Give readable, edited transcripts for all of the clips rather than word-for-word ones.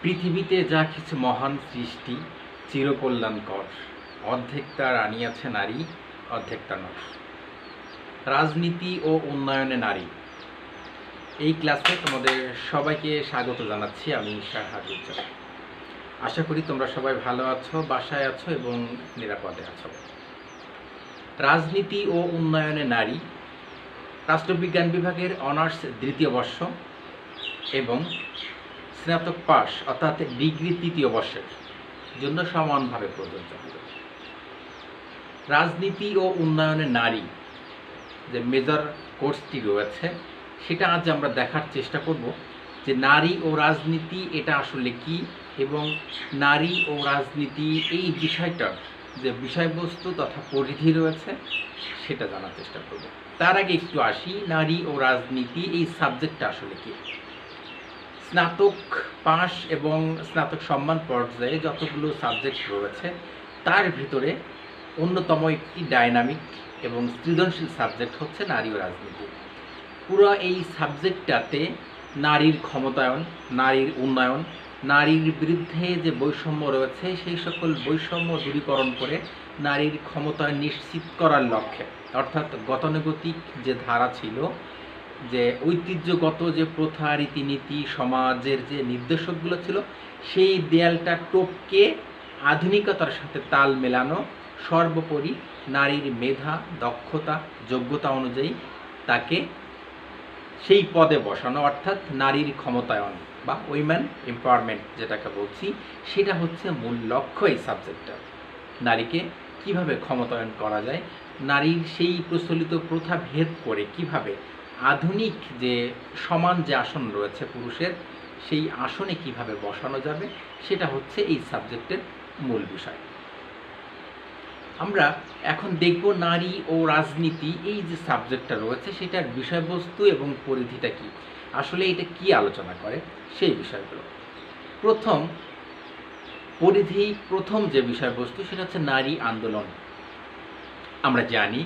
পৃথিবীতে যা কিছু মহান সৃষ্টি চিরকল্যাণকর, অর্ধেক তার আনিয়াছে নারী, অর্ধেক তা নর। রাজনীতি ও উন্নয়নে নারী, এই ক্লাসে তোমাদের সবাইকে স্বাগত জানাচ্ছি। আমি শাহাদুজ্জামান। আশা করি তোমরা সবাই ভালো আছো, বাসায় আছো এবং নিরাপদে আছো। রাজনীতি ও উন্নয়নে নারী, রাষ্ট্রবিজ্ঞান বিভাগের অনার্স দ্বিতীয় বর্ষ এবং স্নাতক পাস অর্থাৎ ডিগ্রি তৃতীয় বর্ষের জন্য সমানভাবে প্রযোজ্য হবে। রাজনীতি ও উন্নয়নে নারী যে মেজর কোর্সটি রয়েছে সেটা আজ আমরা দেখার চেষ্টা করব যে নারী ও রাজনীতি এটা আসলে কি, এবং নারী ও রাজনীতি এই বিষয়টার যে বিষয়বস্তু তথা পরিধি রয়েছে সেটা জানার চেষ্টা করব। তার আগে একটু আসি, নারী ও রাজনীতি এই সাবজেক্টটা আসলে কি। স্নাতক পাস এবং স্নাতক সম্মান পর্যায়ে যতগুলো সাবজেক্ট রয়েছে তার ভিতরে অন্যতম একটি ডাইনামিক এবং সৃজনশীল সাবজেক্ট হচ্ছে নারী ও রাজনীতি। পুরো এই সাবজেক্টটাতে নারীর ক্ষমতায়ন, নারীর উন্নয়ন, নারীর বিরুদ্ধে যে বৈষম্য রয়েছে সেই সকল বৈষম্য দূরীকরণ করে নারীর ক্ষমতায়ন নিশ্চিত করার লক্ষ্যে, অর্থাৎ গতানুগতিক যে ধারা ছিল, যে ঐতিহ্যগত যে প্রথা, রীতিনীতি, সমাজের যে নির্দেশকগুলো ছিল সেই দেয়ালটা টপকে আধুনিকতার সাথে তাল মেলানো, সর্বোপরি নারীর মেধা, দক্ষতা, যোগ্যতা অনুযায়ী তাকে সেই পদে বসানো, অর্থাৎ নারীর ক্ষমতায়ন বা উইমেন এম্পাওয়ারমেন্ট যেটাকে বলছি, সেটা হচ্ছে মূল লক্ষ্য এই সাবজেক্টটা। নারীকে কিভাবে ক্ষমতায়ন করা যায়, নারীর সেই প্রচলিত প্রথা ভেদ করে কিভাবে আধুনিক যে সমান যে আসন রয়েছে পুরুষের সেই আসনে কিভাবে বসানো যাবে, সেটা হচ্ছে এই সাবজেক্টের মূল বিষয়। আমরা এখন দেখব নারী ও রাজনীতি এই যে সাবজেক্টটা রয়েছে সেটার বিষয়বস্তু এবং পরিধিটা কি, আসলে এটা কি আলোচনা করে সেই বিষয়গুলো। প্রথম যে বিষয়বস্তু সেটা হচ্ছে নারী আন্দোলন। আমরা জানি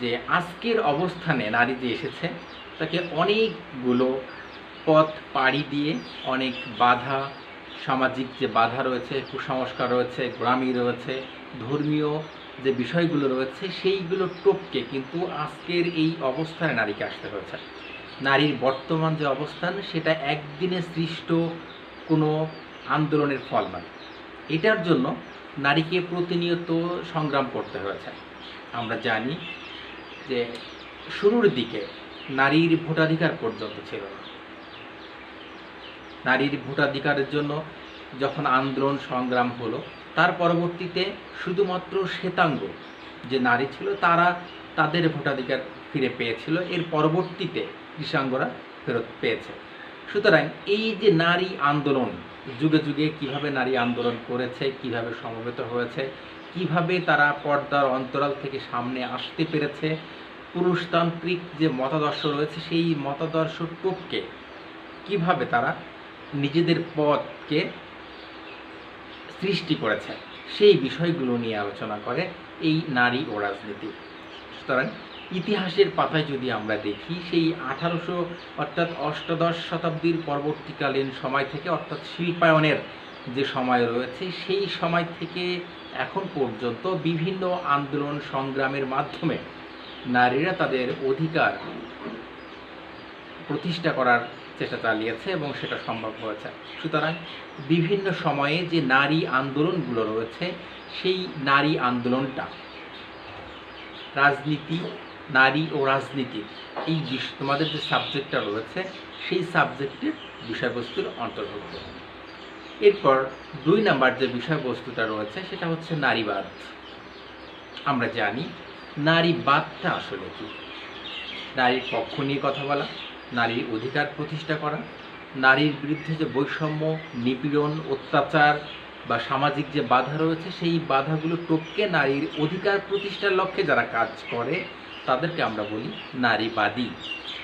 যে আজকের অবস্থানে নারী যে এসেছে তাকে অনেকগুলো পথ পাড়ি দিয়ে, অনেক বাধা, সামাজিক যে বাধা রয়েছে, কুসংস্কার রয়েছে, গ্রামী রয়েছে, ধর্মীয় যে বিষয়গুলো রয়েছে সেইগুলো টপকে কিন্তু আজকের এই অবস্থানে নারীকে আসতে হয়েছে। নারীর বর্তমান যে অবস্থান সেটা একদিনে সৃষ্ট কোনো আন্দোলনের ফল নয়। এটার জন্য নারীকে প্রতিনিয়ত সংগ্রাম করতে হয়েছে। আমরা জানি যে শুরুর দিকে নারীর ভোটাধিকার পর্যন্ত ছিল না। নারীর ভোটাধিকারের জন্য যখন আন্দোলন সংগ্রাম হলো, তার পরবর্তীতে শুধুমাত্র শ্বেতাঙ্গ যে নারী ছিল তারা তাদের ভোটাধিকার ফিরে পেয়েছিল, এর পরবর্তীতে কৃষাঙ্গরা ফেরত পেয়েছে। সুতরাং এই যে নারী আন্দোলন, যুগে যুগে কিভাবে নারী আন্দোলন করেছে, কিভাবে সমবেত হয়েছে, কিভাবে তারা পর্দার অন্তরাল থেকে সামনে আসতে পেরেছে, পুরুষতান্ত্রিক যে মতাদর্শ রয়েছে সেই মতাদর্শ টপকে কিভাবে তারা নিজেদের পথকে সৃষ্টি করেছে, সেই বিষয়গুলো নিয়ে আলোচনা করে এই নারী ও রাজনীতি। সুতরাং ইতিহাসের পাতায় যদি আমরা দেখি, সেই 1800 অর্থাৎ অষ্টাদশ শতাব্দীর পরবর্তীকালীন সময় থেকে, অর্থাৎ শিল্পায়নের যে সময় রয়েছে সেই সময় থেকে এখন পর্যন্ত বিভিন্ন আন্দোলন সংগ্রামের মাধ্যমে নারীরা তাদের অধিকার প্রতিষ্ঠা করার চেষ্টা চালিয়েছে এবং সেটা সম্ভব হয়েছে। সুতরাং বিভিন্ন সময়ে যে নারী আন্দোলনগুলো রয়েছে সেই নারী আন্দোলনটা রাজনীতি, নারী ও রাজনীতির এই তোমাদের যে সাবজেক্টটা রয়েছে সেই সাবজেক্টের বিষয়বস্তুর অন্তর্ভুক্ত। এরপর 2 নাম্বার যে বিষয়বস্তুটা রয়েছে সেটা হচ্ছে নারীবাদ। আমরা জানি নারীবাদটা আসলে কি। নারীর পক্ষ নিয়ে কথা বলা, নারীর অধিকার প্রতিষ্ঠা করা, নারীর বিরুদ্ধে যে বৈষম্য, নিপীড়ন, অত্যাচার বা সামাজিক যে বাধা রয়েছে সেই বাধাগুলো টপকে নারীর অধিকার প্রতিষ্ঠার লক্ষ্যে যারা কাজ করে তাদেরকে আমরা বলি নারীবাদী।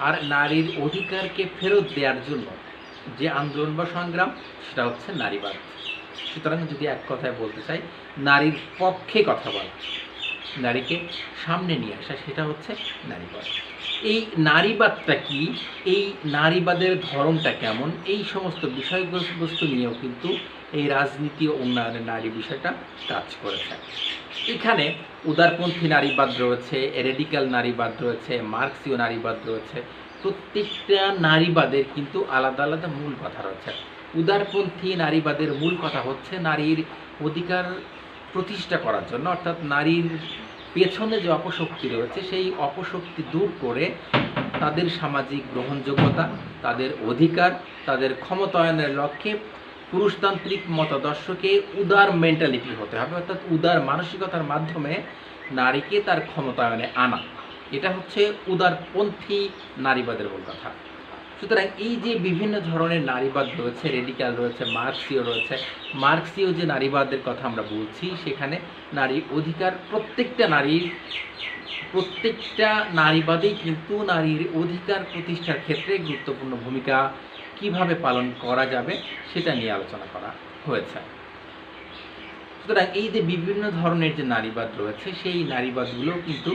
আর নারীর অধিকারকে ফেরত দেওয়ার জন্য যে আন্দোলন বা সংগ্রাম সেটা হচ্ছে নারীবাদ। সুতরাং যদি এক কথায় বলতে চাই, নারীর পক্ষে কথা বলা, নারীকে সামনে নিয়ে আসা, সেটা হচ্ছে নারীবাদ। এই নারীবাদটা কি, এই নারীবাদের ধরনটা কেমন, এই সমস্ত বিষয়বস্তু নিয়েও কিন্তু এই রাজনীতি ও উন্নয়নের নারী বিষয়টা কাজ করেছে। এখানে উদারপন্থী নারীবাদ রয়েছে, রেডিক্যাল নারীবাদ রয়েছে, মার্ক্সীয় নারীবাদ রয়েছে। প্রত্যেকটা নারীবাদের কিন্তু আলাদা আলাদা মূল কথা রয়েছে। উদারপন্থী নারীবাদের মূল কথা হচ্ছে নারীর অধিকার প্রতিষ্ঠা করার জন্য, অর্থাৎ নারীর পেছনে যে অপশক্তি রয়েছে সেই অপশক্তি দূর করে তাদের সামাজিক গ্রহণযোগ্যতা, তাদের অধিকার, তাদের ক্ষমতায়নের লক্ষ্যে পুরুষতান্ত্রিক মতাদর্শকে উদার মেন্টালিটি হতে হবে, অর্থাৎ উদার মানসিকতার মাধ্যমে নারীকে তার ক্ষমতায়নে আনা। এটা হচ্ছে উদারপন্থী নারীবাদের মূল কথা। সুতরাং এই যে বিভিন্ন ধরনের নারীবাদ রয়েছে, রেডিক্যাল রয়েছে, মার্ক্সীয় রয়েছে, মার্ক্সীয় যে নারীবাদের কথা আমরা বলছি সেখানে নারীর অধিকার, প্রত্যেকটা নারীবাদেই কিন্তু নারীর অধিকার প্রতিষ্ঠার ক্ষেত্রে গুরুত্বপূর্ণ ভূমিকা কিভাবে পালন করা যাবে সেটা নিয়ে আলোচনা করা হয়েছে। সুতরাং এই যে বিভিন্ন ধরনের যে নারীবাদ রয়েছে সেই নারীবাদগুলো কিন্তু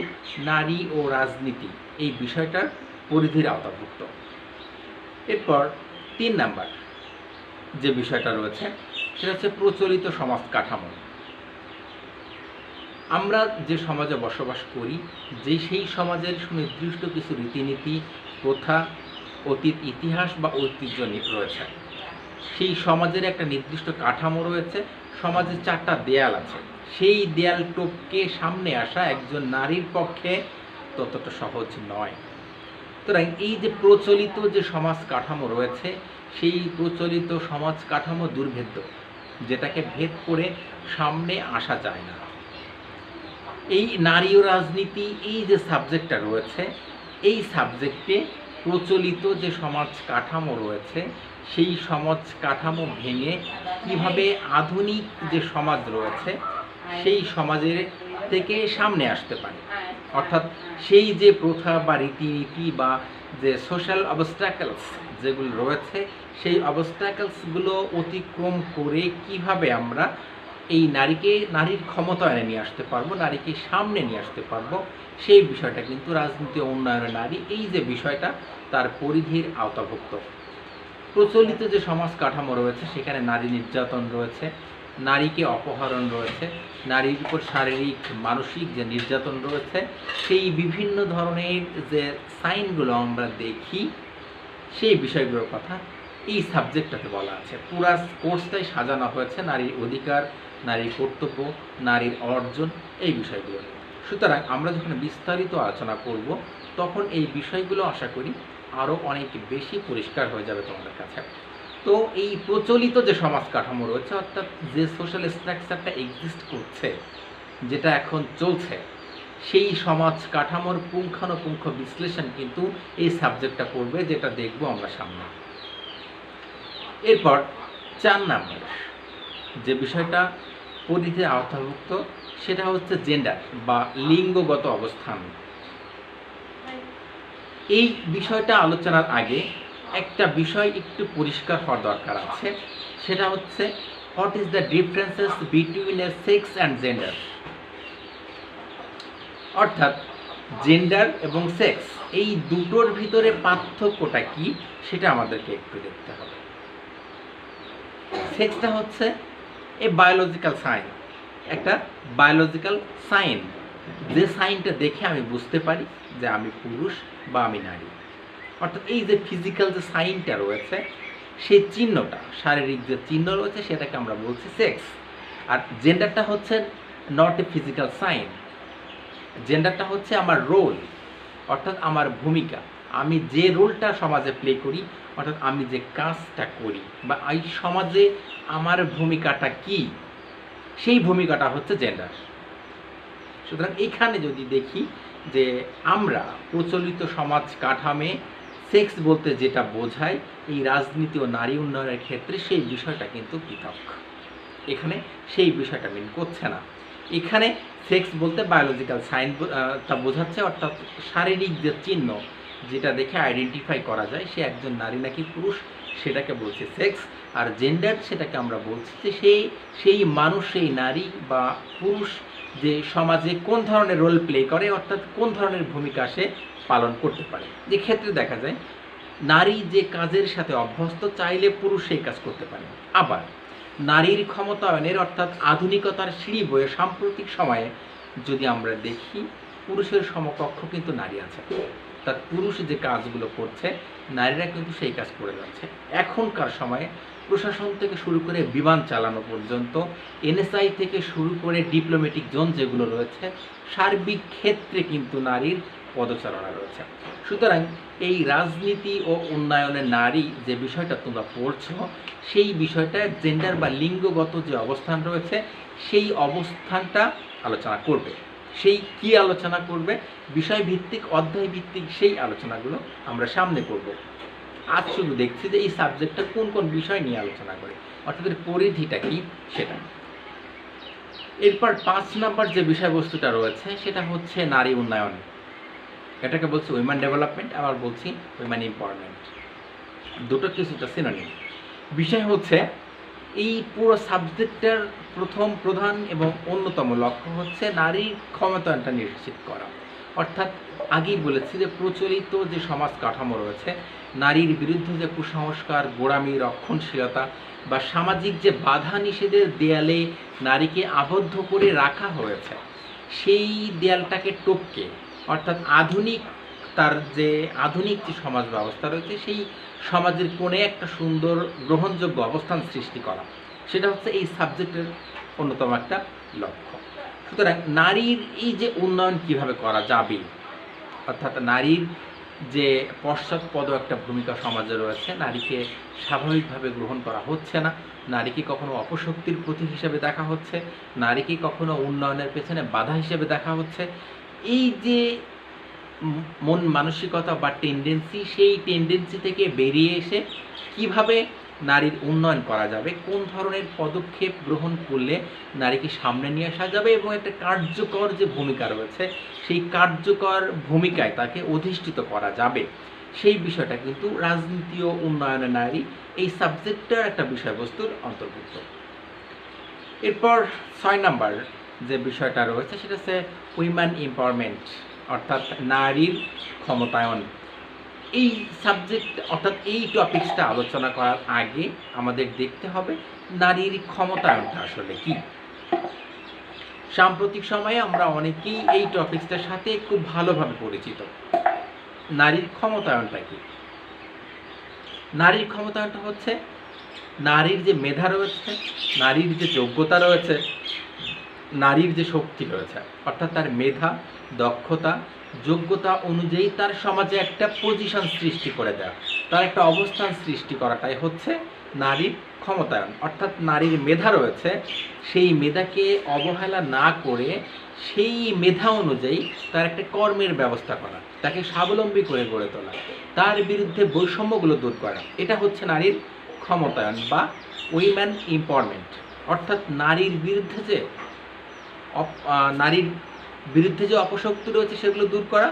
নারী ও রাজনীতি এই বিষয়টার পরিধির আওতাভুক্ত। এরপর ৩ নাম্বার যে বিষয়টা রয়েছে সেটা হচ্ছে প্রচলিত সমাজ কাঠামো। আমরা যে সমাজে বসবাস করি, সেই সমাজের সুনির্দিষ্ট কিছু রীতিনীতি, প্রথা, অতীত ইতিহাস বা ঐতিহ্য রয়েছে। সেই সমাজের একটা নির্দিষ্ট কাঠামো রয়েছে, সমাজের 4টা দেয়াল আছে। সেই দেয়াল টপকে সামনে আসা একজন নারীর পক্ষে ততটা সহজ নয়। সুতরাং এই যে প্রচলিত যে সমাজ কাঠামো রয়েছে সেই প্রচলিত সমাজ কাঠামো দুর্ভেদ্য, যেটাকে ভেদ করে সামনে আসা যায় না। এই নারী ও রাজনীতি এই যে সাবজেক্টটা রয়েছে, এই সাবজেক্টে প্রচলিত যে সমাজ কাঠামো রয়েছে সেই সমাজ কাঠামো ভেঙে কিভাবে আধুনিক যে সমাজ রয়েছে সেই সমাজের থেকে সামনে আসতে পারে, অর্থাৎ সেই যে প্রথা বা রীতিনীতি বা যে সোশ্যাল অবস্ট্যাকলস যেগুলো রয়েছে সেই অবস্ট্যাকলসগুলো অতিক্রম করে কিভাবে আমরা এই নারীর ক্ষমতায়নে নিয়ে আসতে পারবো, নারীকে সামনে নিয়ে আসতে পারবো, সেই বিষয়টা কিন্তু রাজনীতি ও উন্নয়নের নারী এই যে বিষয়টা তার পরিধির আওতাভুক্ত। প্রচলিত যে সমাজ কাঠামো রয়েছে সেখানে নারী নির্যাতন রয়েছে, নারীকে অপহরণ রয়েছে, নারীর উপর শারীরিক মানসিক যে নির্যাতন রয়েছে, সেই বিভিন্ন ধরনের যে সাইনগুলো আমরা দেখি সেই বিষয়গুলোর কথা এই সাবজেক্টটাতে বলা আছে। পুরা কোর্সটাই সাজানো হয়েছে নারীর অধিকার, নারীর কর্তব্য, নারীর অর্জন এই বিষয়গুলো। সুতরাং আমরা যখন বিস্তারিত আলোচনা করব তখন এই বিষয়গুলো আশা করি আরও অনেক বেশি পরিষ্কার হয়ে যাবে তোমাদের কাছে। তো এই প্রচলিত যে সমাজ কাঠামো রয়েছে, অর্থাৎ যে সোশ্যাল স্ট্রাকচারটা এক্সিস্ট করছে, যেটা এখন চলছে, সেই সমাজ কাঠামোর পুঙ্খানুপুঙ্খ বিশ্লেষণ কিন্তু এই সাবজেক্টটা করবে, যেটা দেখব আমরা সামনে। এরপর 4 নাম্বার যে বিষয়টা পরিধিতে আওতাভুক্ত সেটা হচ্ছে জেন্ডার বা লিঙ্গগত অবস্থান। এই বিষয়টা আলোচনার আগে একটা বিষয় একটু পরিষ্কার হওয়ার দরকার আছে, সেটা হচ্ছে what is the differences between A sex and gender. অর্থাৎ জেন্ডার এবং সেক্স এই দুটোর ভিতরে পার্থক্যটা কি সেটা আমাদেরকে একটু দেখতে হবে। সেক্সটা হচ্ছে এ বায়োলজিক্যাল সাইন, একটা বায়োলজিক্যাল সাইন, যে সাইনটা দেখে আমি বুঝতে পারি যে আমি পুরুষ বা আমি নারী। অর্থাৎ এই যে ফিজিক্যাল যে সাইনটা রয়েছে সেই চিহ্নটা, শারীরিক যে চিহ্ন রয়েছে সেটাকে আমরা বলছি সেক্স। আর জেন্ডারটা হচ্ছে নট এ ফিজিক্যাল সাইন, জেন্ডারটা হচ্ছে আমার রোল, অর্থাৎ আমার ভূমিকা, আমি যে রোলটা সমাজে প্লে করি, অর্থাৎ আমি যে কাজটা করি বা এই সমাজে আমার ভূমিকাটা কি, সেই ভূমিকাটা হচ্ছে জেন্ডার। সুতরাং এইখানে যদি দেখি যে আমরা প্রচলিত সমাজ কাঠামে সেক্স বলতে যেটা বোঝায় এই রাজনীতি ও নারী উন্নয়নের ক্ষেত্রে সেই বিষয়টা কিন্তু পৃথক, এখানে সেই বিষয়টা মিন করছে না। এখানে সেক্স বলতে বায়োলজিক্যাল সাইন তা বোঝাচ্ছে, অর্থাৎ শারীরিক যে চিহ্ন যেটা দেখে আইডেন্টিফাই করা যায় সে একজন নারী নাকি পুরুষ, সেটাকে বলছে সেক্স। আর জেন্ডার সেটাকে আমরা বলছি যে সেই মানুষ, সেই নারী বা পুরুষ যে সমাজে কোন ধরনের রোল প্লে করে, অর্থাৎ কোন ধরনের ভূমিকা সে পালন করতে পারে। যে ক্ষেত্রে দেখা যায় নারী যে কাজের সাথে অভ্যস্ত, চাইলে পুরুষ সেই কাজ করতে পারে। আবার নারীর ক্ষমতায়নের অর্থাৎ আধুনিকতার সিঁড়ি বয়ে সাম্প্রতিক সময়ে যদি আমরা দেখি, পুরুষের সমকক্ষ কিন্তু নারী আছে। অর্থাৎ পুরুষ যে কাজগুলো করছে, নারীরা কিন্তু সেই কাজ করে যাচ্ছে। এখনকার সময়ে প্রশাসন থেকে শুরু করে বিমান চালানো পর্যন্ত, এনএসআই থেকে শুরু করে ডিপ্লোম্যাটিক জোন যেগুলো রয়েছে, সার্বিক ক্ষেত্রে কিন্তু নারীর পদচারণা রয়েছে। সুতরাং এই রাজনীতি ও উন্নয়নে নারী যে বিষয়টা তোমরা পড়ছো, সেই বিষয়টা জেন্ডার বা লিঙ্গগত যে অবস্থান রয়েছে, সেই অবস্থানটা আলোচনা করবে। সেই কি আলোচনা করবে, বিষয়ভিত্তিক, অধ্যায় ভিত্তিক সেই আলোচনাগুলো আমরা সামনে করব। আজ শুধু দেখছি যে এই সাবজেক্টটা কোন কোন বিষয় নিয়ে আলোচনা করে, অর্থাৎ এর পরিধিটা কি সেটা। এরপর 5 নাম্বার যে বিষয়বস্তুটা রয়েছে সেটা হচ্ছে নারী উন্নয়ন। এটাকে বলছি উইমেন ডেভেলপমেন্ট, আবার বলছি উইমেন এম্পাওয়ারমেন্ট। দুটো কিছুটা সিনোনিম। বিষয় হচ্ছে এই পুরো সাবজেক্টটার প্রধান এবং অন্যতম লক্ষ্য হচ্ছে নারীর ক্ষমতায়নটা নিশ্চিত করা। অর্থাৎ আগেই বলেছি যে প্রচলিত যে সমাজ কাঠামো রয়েছে, নারীর বিরুদ্ধে যে কুসংস্কার, গোঁড়ামি, রক্ষণশীলতা বা সামাজিক যে বাধা নিষেধের দেয়ালে নারীকে আবদ্ধ করে রাখা হয়েছে, সেই দেয়ালটাকে টপকে, অর্থাৎ আধুনিক যে সমাজ ব্যবস্থা রয়েছে, সেই সমাজের কোণে একটা সুন্দর গ্রহণযোগ্য অবস্থান সৃষ্টি করা, সেটা হচ্ছে এই সাবজেক্টের অন্যতম একটা লক্ষ্য। সুতরাং নারীর এই যে উন্নয়ন কিভাবে করা যাবে, অর্থাৎ নারীর যে পশ্চাৎপদ একটা ভূমিকা সমাজে রয়েছে, নারীকে স্বাভাবিকভাবে গ্রহণ করা হচ্ছে না, নারীকে কখনো অপশক্তির প্রতীক হিসেবে দেখা হচ্ছে, নারীকে কখনো উন্নয়নের পেছনে বাধা হিসেবে দেখা হচ্ছে, এই যে মন মানসিকতা বা টেন্ডেন্সি, সেই টেন্ডেন্সি থেকে বেরিয়ে এসে কিভাবে নারীর উন্নয়ন করা যাবে, কোন ধরনের পদক্ষেপ গ্রহণ করলে নারীকে সামনে নিয়ে আসা যাবে এবং একটা কার্যকর যে ভূমিকা রয়েছে, সেই কার্যকর ভূমিকায় তাকে অধিষ্ঠিত করা যাবে, সেই বিষয়টা কিন্তু রাজনীতি ও উন্নয়নে নারী এই সাবজেক্টটার একটা বিষয়বস্তুর অন্তর্ভুক্ত। এরপর 6 নাম্বার যে বিষয়টা রয়েছে সেটা হচ্ছে উইমেন এম্পাওয়ারমেন্ট, অর্থাৎ নারীর ক্ষমতায়ন। এই সাবজেক্ট অর্থাৎ এই টপিকসটা আলোচনা করার আগে আমাদের দেখতে হবে নারীর ক্ষমতায়নটা আসলে কি। সাম্প্রতিক সময়ে আমরা অনেকেই এই টপিকসটার সাথে খুব ভালোভাবে পরিচিত। নারীর ক্ষমতায়নটা কি? নারীর ক্ষমতায়নটা হচ্ছে নারীর যে মেধা রয়েছে, নারীর যে যোগ্যতা রয়েছে, নারীর যে শক্তি রয়েছে, অর্থাৎ তার মেধা, দক্ষতা, যোগ্যতা অনুযায়ী তার সমাজে একটা পজিশন সৃষ্টি করে দেওয়া, তার একটা অবস্থান সৃষ্টি করাটাই হচ্ছে নারীর ক্ষমতায়ন। অর্থাৎ নারীর মেধা রয়েছে, সেই মেধাকে অবহেলা না করে সেই মেধা অনুযায়ী তার একটা কর্মের ব্যবস্থা করা, তাকে স্বাবলম্বী করে গড়ে তোলা, তার বিরুদ্ধে বৈষম্যগুলো দূর করা, এটা হচ্ছে নারীর ক্ষমতায়ন বা উইমেন এম্পাওয়ারমেন্ট। অর্থাৎ নারীর বিরুদ্ধে যে অপশক্তি রয়েছে সেগুলো দূর করা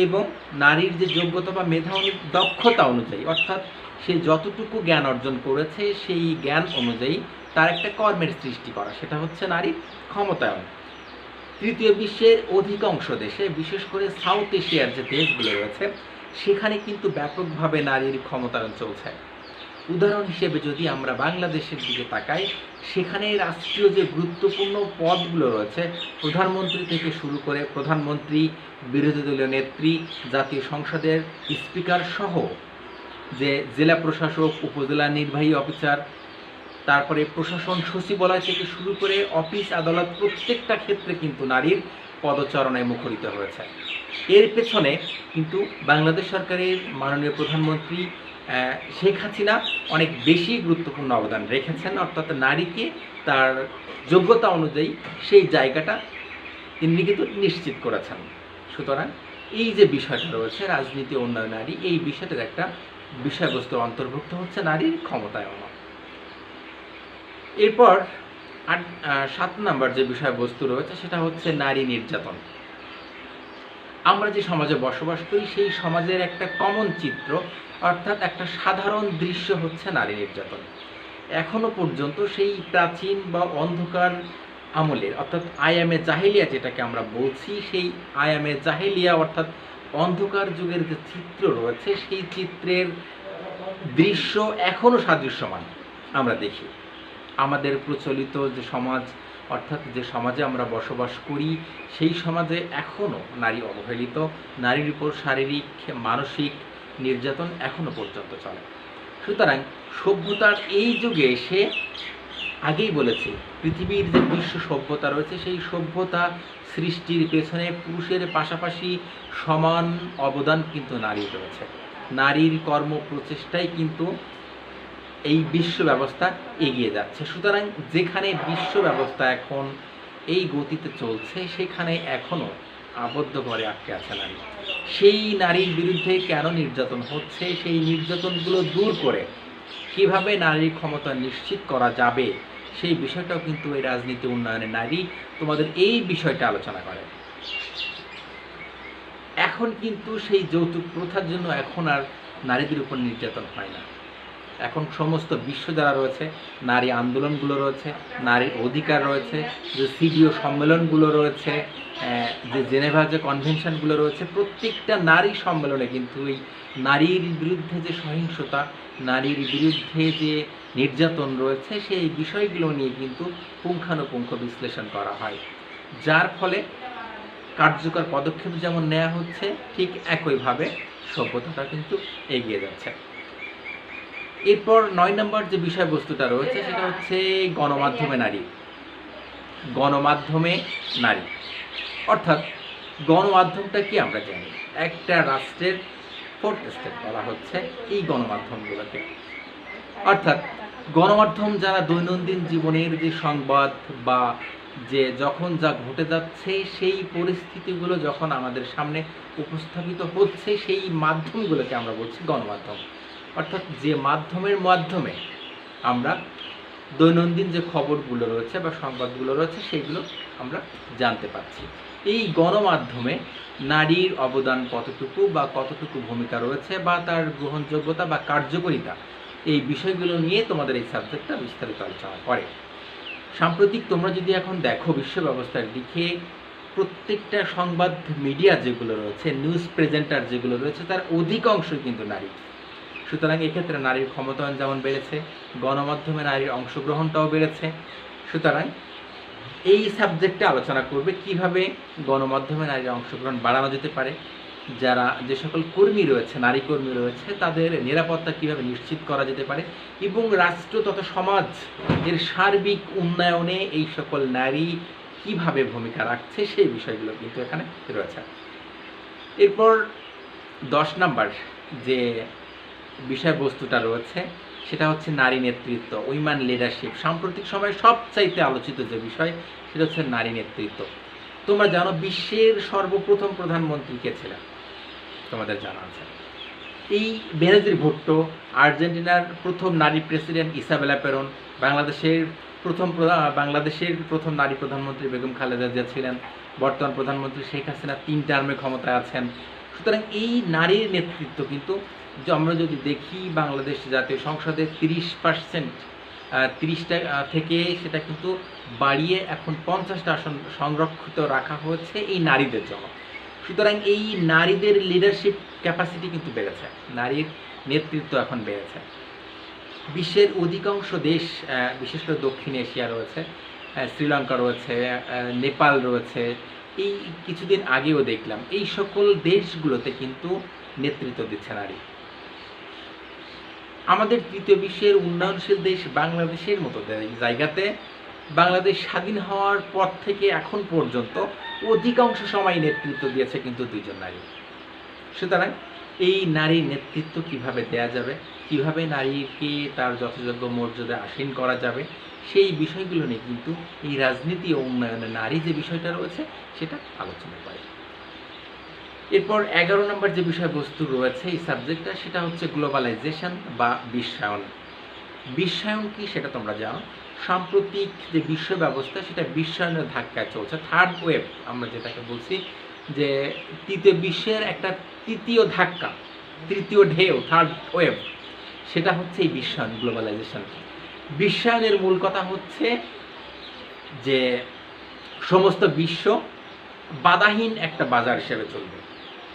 এবং নারীর যে যোগ্যতা বা মেধা দক্ষতা অনুযায়ী, অর্থাৎ সে যতটুকু জ্ঞান অর্জন করেছে সেই জ্ঞান অনুযায়ী তার একটা কর্মের সৃষ্টি করা, সেটা হচ্ছে নারীর ক্ষমতায়ন। তৃতীয় বিশ্বের অধিকাংশ দেশে, বিশেষ করে সাউথ এশিয়ার যে দেশগুলো রয়েছে, সেখানে কিন্তু ব্যাপকভাবে নারীর ক্ষমতায়ন চলছে। উদাহরণ হিসেবে যদি আমরা বাংলাদেশের দিকে তাকাই, সেখানে রাষ্ট্রীয় যে গুরুত্বপূর্ণ পদগুলো রয়েছে, প্রধানমন্ত্রী থেকে শুরু করে প্রধানমন্ত্রী, বিরোধী দলীয় নেত্রী, জাতীয় সংসদের স্পিকার সহ যে জেলা প্রশাসক, উপজেলা নির্বাহী অফিসার, তারপরে প্রশাসন সচিবালয় থেকে শুরু করে অফিস আদালত, প্রত্যেকটা ক্ষেত্রে কিন্তু নারীর পদচারণায় মুখরিত হয়েছে। এর পেছনে কিন্তু বাংলাদেশ সরকারের মাননীয় প্রধানমন্ত্রী শেখ হাসিনা অনেক বেশি গুরুত্বপূর্ণ অবদান রেখেছেন, অর্থাৎ নারীকে তার যোগ্যতা অনুযায়ী সেই জায়গাটা তিনি কিন্তু নিশ্চিত করেছেন। সুতরাং এই যে বিষয়টা রয়েছে রাজনীতি উন্নয়ন নারী, এই বিষয়টার একটা বিষয়বস্তুর অন্তর্ভুক্ত হচ্ছে নারীর ক্ষমতায়ন। এরপর 7 নাম্বার যে বিষয়বস্তু রয়েছে সেটা হচ্ছে নারী নির্যাতন। আমরা যে সমাজে বসবাস করি সেই সমাজের একটা কমন চিত্র, অর্থাৎ একটা সাধারণ দৃশ্য হচ্ছে নারী নির্যাতন। এখনো পর্যন্ত সেই প্রাচীন বা অন্ধকার আমলের অর্থাৎ আয়ামে জাহেলিয়া যেটাকে আমরা বলছি, সেই আয়ামে জাহেলিয়া অর্থাৎ অন্ধকার যুগের যে চিত্র রয়েছে সেই চিত্রের দৃশ্য এখনও সাদৃশ্যমান আমরা দেখি। আমাদের প্রচলিত যে সমাজ অর্থাৎ যে সমাজে আমরা বসবাস করি সেই সমাজে এখনও নারী অবহেলিত, নারীর উপর শারীরিক মানসিক নির্যাতন এখনও পর্যন্ত চলে। সুতরাং সভ্যতার এই যুগে এসে আগেই বলেছি পৃথিবীর যে বিশ্ব সভ্যতা রয়েছে সেই সভ্যতা সৃষ্টির পেছনে পুরুষের পাশাপাশি সমান অবদান কিন্তু নারীর রয়েছে। নারীর কর্ম প্রচেষ্টাই কিন্তু এই বিশ্ব ব্যবস্থা এগিয়ে যাচ্ছে। সুতরাং যেখানে বিশ্ব ব্যবস্থা এখন এই গতিতে চলছে সেখানে এখনও আবদ্ধ ঘরে আটকে আছে নারী। সেই নারীর বিরুদ্ধে কেন নির্যাতন হচ্ছে, সেই নির্যাতনগুলো দূর করে কিভাবে নারীর ক্ষমতা নিশ্চিত করা যাবে সেই বিষয়টাও কিন্তু এই রাজনীতি উন্নয়নে নারী তোমাদের এই বিষয়টা আলোচনা করে। এখন কিন্তু সেই যৌতুক প্রথার জন্য এখন আর নারীদের উপর নির্যাতন হয় না। এখন সমস্ত বিশ্ব যারা রয়েছে, নারী আন্দোলনগুলো রয়েছে, নারীর অধিকার রয়েছে, যে সিডিও সম্মেলনগুলো রয়েছে, যে জেনেভা যে কনভেনশনগুলো রয়েছে, প্রত্যেকটা নারী সম্মেলনে কিন্তু এই নারীর বিরুদ্ধে যে সহিংসতা, নারীর বিরুদ্ধে যে নির্যাতন রয়েছে সেই বিষয়গুলো নিয়ে কিন্তু পুঙ্খানুপুঙ্খ বিশ্লেষণ করা হয়, যার ফলে কার্যকর পদক্ষেপ যেমন নেওয়া হচ্ছে ঠিক একইভাবে সভ্যতাটা কিন্তু এগিয়ে যাচ্ছে। এরপর 9 নম্বর যে বিষয়বস্তুটা রয়েছে সেটা হচ্ছে গণমাধ্যমে নারী। গণমাধ্যমে নারী অর্থাৎ গণমাধ্যমটা কি আমরা জানি, একটা রাষ্ট্রের ফোর্থ স্টেপ বলা হচ্ছে এই গণমাধ্যমগুলোকে। অর্থাৎ গণমাধ্যম যারা দৈনন্দিন জীবনের যে সংবাদ বা যে যখন যা ঘটে যাচ্ছে সেই পরিস্থিতিগুলো যখন আমাদের সামনে উপস্থাপিত হচ্ছে সেই মাধ্যমগুলোকে আমরা বলছি গণমাধ্যম। অর্থাৎ যে মাধ্যমে আমরা দৈনন্দিন যে খবরগুলো রয়েছে বা সংবাদগুলো রয়েছে সেইগুলো আমরা জানতে পারছি। এই গণমাধ্যমে নারীর অবদান কতটুকু বা কতটুকু ভূমিকা রয়েছে বা তার গ্রহণযোগ্যতা বা কার্যকারিতা, এই বিষয়গুলো নিয়ে তোমাদের এই সাবজেক্টটা বিস্তারিত আলোচনা করে। সাম্প্রতিক তোমরা যদি এখন দেখো বিশ্ব ব্যবস্থার দিকে, প্রত্যেকটা সংবাদ মিডিয়া যেগুলো রয়েছে, নিউজ প্রেজেন্টার যেগুলো রয়েছে তার অধিকাংশই কিন্তু নারী। সুতরাং এক্ষেত্রে নারীর ক্ষমতায়ন যেমন বেড়েছে, গণমাধ্যমে নারীর অংশগ্রহণটাও বেড়েছে। সুতরাং এই সাবজেক্টে আলোচনা করবে কিভাবে গণমাধ্যমে নারীর অংশগ্রহণ বাড়ানো যেতে পারে, যারা যে সকল কর্মী রয়েছে, নারী কর্মী রয়েছে, তাদের নিরাপত্তা কিভাবে নিশ্চিত করা যেতে পারে এবং রাষ্ট্র তথা সমাজ এর সার্বিক উন্নয়নে এই সকল নারী কিভাবে ভূমিকা রাখছে সেই বিষয়গুলো কিন্তু এখানে রয়েছে। এরপর 10 নম্বর যে বিষয়বস্তুটা রয়েছে সেটা হচ্ছে নারী নেতৃত্ব, উইমেন লিডারশিপ। সাম্প্রতিক সময়ে সবচাইতে আলোচিত যে বিষয় সেটা হচ্ছে নারী নেতৃত্ব। তোমরা জানো বিশ্বের সর্বপ্রথম প্রধানমন্ত্রী কে ছিলেন, তোমাদের জানা আছে। এই বেনজির ভুট্টো, আর্জেন্টিনার প্রথম নারী প্রেসিডেন্ট ইসাবেলা পেরন, বাংলাদেশের প্রথম নারী প্রধানমন্ত্রী বেগম খালেদা জিয়া ছিলেন, বর্তমান প্রধানমন্ত্রী শেখ হাসিনা 3 টার্মে ক্ষমতায় আছেন। সুতরাং এই নারীর নেতৃত্ব কিন্তু আমরা যদি দেখি বাংলাদেশ জাতীয় সংসদে 30% 30টা থেকে সেটা কিন্তু বাড়িয়ে এখন 50টা আসন সংরক্ষিত রাখা হয়েছে এই নারীদের জন্য। সুতরাং এই নারীদের লিডারশিপ ক্যাপাসিটি কিন্তু বেড়েছে, নারীর নেতৃত্ব এখন বেড়েছে। বিশ্বের অধিকাংশ দেশ, বিশেষ করে দক্ষিণ এশিয়া রয়েছে, শ্রীলঙ্কা রয়েছে, নেপাল রয়েছে, এই কিছুদিন আগেও দেখলাম এই সকল দেশগুলোতে কিন্তু নেতৃত্ব দিচ্ছে নারী। আমাদের তৃতীয় বিশ্বের উন্নয়নশীল দেশ বাংলাদেশের মতো জায়গাতে বাংলাদেশ স্বাধীন হওয়ার পর থেকে এখন পর্যন্ত অধিকাংশ সময় নেতৃত্ব দিয়েছে কিন্তু 2 জন নারী। সুতরাং এই নারী নেতৃত্ব কিভাবে দেয়া যাবে, কিভাবে নারীকে তার যথাযোগ্য মর্যাদা আসীন করা যাবে সেই বিষয়গুলো নিয়ে কিন্তু এই রাজনীতি ও উন্নয়নে নারী যে বিষয়টা রয়েছে সেটা আলোচনা করে। এরপর 11 নম্বর যে বিষয়বস্তু রয়েছে এই সাবজেক্টটা সেটা হচ্ছে গ্লোবালাইজেশন বা বিশ্বায়ন। বিশ্বায়ন কি সেটা তোমরা জানো। সাম্প্রতিক যে বিশ্ব ব্যবস্থা সেটা বিশ্বায়নের ধাক্কায় চলছে। থার্ড ওয়েভ আমরা যেটাকে বলছি, যে তৃতীয় বিশ্বের একটা তৃতীয় ধাক্কা, তৃতীয় ঢেউ, থার্ড ওয়েভ, সেটা হচ্ছে এই বিশ্বায়ন, গ্লোবালাইজেশন। বিশ্বায়নের মূল কথা হচ্ছে যে সমস্ত বিশ্ব বাধাহীন একটা বাজার হিসেবে চলবে,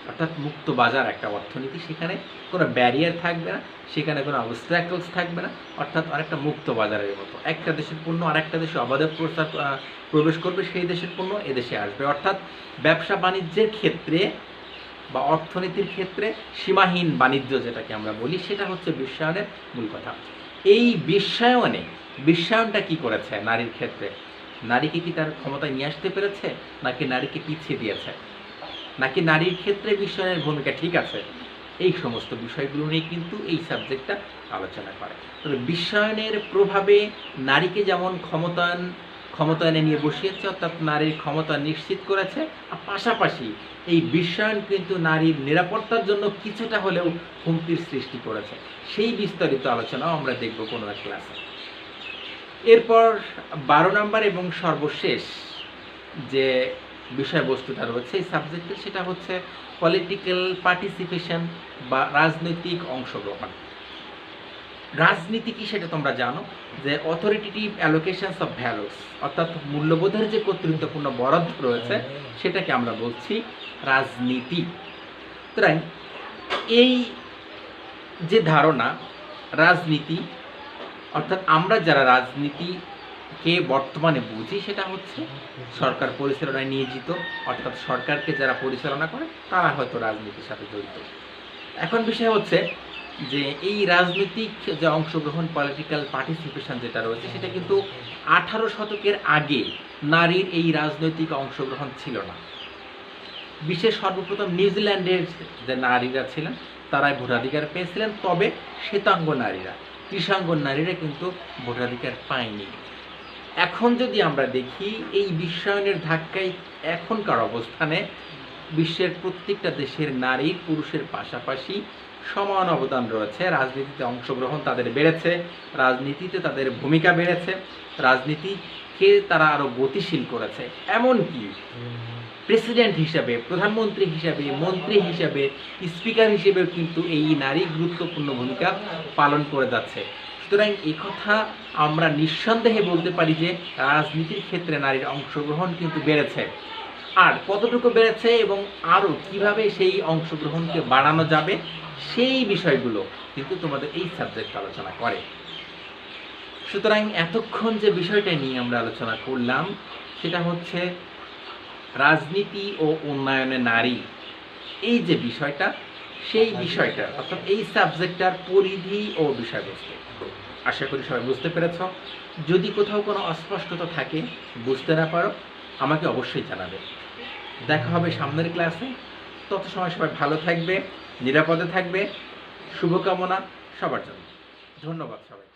অর্থাৎ মুক্ত বাজার একটা অর্থনীতি, সেখানে কোনো ব্যারিয়ার থাকবে না, সেখানে কোনো অবস্ট্রাকলস থাকবে না, অর্থাৎ অনেকটা মুক্ত বাজারের মতো। একটা দেশের পণ্য আরেকটা দেশে অবাধে প্রবেশ করবে, সেই দেশের পণ্য এদেশে আসবে, অর্থাৎ ব্যবসা বাণিজ্যের ক্ষেত্রে বা অর্থনীতির ক্ষেত্রে সীমাহীন বাণিজ্য যেটাকে আমরা বলি, সেটা হচ্ছে বিশ্বায়নের মূল কথা। এই বিশ্বায়নটা কি করেছে নারীর ক্ষেত্রে? নারীকে কি তার ক্ষমতায় নিয়ে আসতে পেরেছে, নাকি নারীকে পিছিয়ে দিয়েছে, নাকি নারীর ক্ষেত্রে বিশ্বায়নের ভূমিকা ঠিক আছে? এই সমস্ত বিষয়গুলো নিয়ে কিন্তু এই সাবজেক্টটা আলোচনা করে। তবে বিশ্বায়নের প্রভাবে নারীকে যেমন ক্ষমতায়নে নিয়ে বসিয়েছে, অর্থাৎ নারীর ক্ষমতা নিশ্চিত করেছে, আর পাশাপাশি এই বিশ্বায়ন কিন্তু নারীর নিরাপত্তার জন্য কিছুটা হলেও হুমকির সৃষ্টি করেছে। সেই বিস্তারিত আলোচনাও আমরা দেখব কোনো এক ক্লাসে। এরপর 12 নম্বর এবং সর্বশেষ যে বিষয়বস্তুটা রয়েছে এই সাবজেক্টে, সেটা হচ্ছে পলিটিক্যাল পার্টিসিপেশন বা রাজনৈতিক অংশগ্রহণ। রাজনীতি কি সেটা তোমরা জানো, যে অথরিটেটিভ অ্যালোকেশনস অফ ভ্যালুস, অর্থাৎ মূল্যবোধের যে কর্তৃত্বপূর্ণ বরাদ্দ রয়েছে সেটাকে আমরা বলছি রাজনীতি। সুতরাং এই যে ধারণা রাজনীতি, অর্থাৎ আমরা যারা রাজনীতিকে বর্তমানে বুঝি সেটা হচ্ছে সরকার পরিচালনায় নিয়োজিত, অর্থাৎ সরকারকে যারা পরিচালনা করে তারা হয়তো রাজনীতির সাথে জড়িত। এখন বিষয় হচ্ছে যে এই রাজনৈতিক যে অংশগ্রহণ, পলিটিক্যাল পার্টিসিপেশন যেটা রয়েছে, সেটা কিন্তু 18 শতকের আগে নারীর এই রাজনৈতিক অংশগ্রহণ ছিল না। বিশেষ সর্বপ্রথম নিউজিল্যান্ডের যে নারীরা ছিলেন তারাই ভোটাধিকার পেয়েছিলেন, তবে শ্বেতাঙ্গ নারীরা, কৃষাঙ্গ নারীরা কিন্তু ভোটাধিকার পায়নি। এখন যদি আমরা দেখি এই বিশ্বায়নের ধাক্কায় এখনকার অবস্থানে বিশ্বের প্রত্যেকটা দেশের নারী পুরুষের পাশাপাশি সমান অবদান রয়েছে। রাজনীতিতে অংশগ্রহণ তাদের বেড়েছে, রাজনীতিতে তাদের ভূমিকা বেড়েছে, রাজনীতিকে তারা আরও গতিশীল করেছে। এমনকি প্রেসিডেন্ট হিসাবে, প্রধানমন্ত্রী হিসাবে, মন্ত্রী হিসাবে, স্পিকার হিসেবেও কিন্তু এই নারী গুরুত্বপূর্ণ ভূমিকা পালন করে যাচ্ছে। সুতরাং এই কথা আমরা নিঃসন্দেহে বলতে পারি যে রাজনীতির ক্ষেত্রে নারীর অংশগ্রহণ কিন্তু বেড়েছে। আর কতটুকু বেড়েছে এবং আরও কিভাবে সেই অংশগ্রহণকে বাড়ানো যাবে সেই বিষয়গুলো কিন্তু তোমাদের এই সাবজেক্ট আলোচনা করে। সুতরাং এতক্ষণ যে বিষয়টা নিয়ে আমরা আলোচনা করলাম সেটা হচ্ছে রাজনীতি ও উন্নয়নে নারী, এই যে বিষয়টা, সেই বিষয়টা অর্থাৎ এই সাবজেক্টটার পরিধি ও বিষয়বস্তু। আশা করি সবাই বুঝতে পেরেছ। যদি কোথাও কোনো অস্পষ্টতা থাকে, বুঝতে না পারো, আমাকে অবশ্যই জানাবে। দেখা হবে সামনের ক্লাসে। তত সময় সবাই ভালো থাকবে, নিরাপদে থাকবে। শুভকামনা সবার জন্য। ধন্যবাদ সবাই।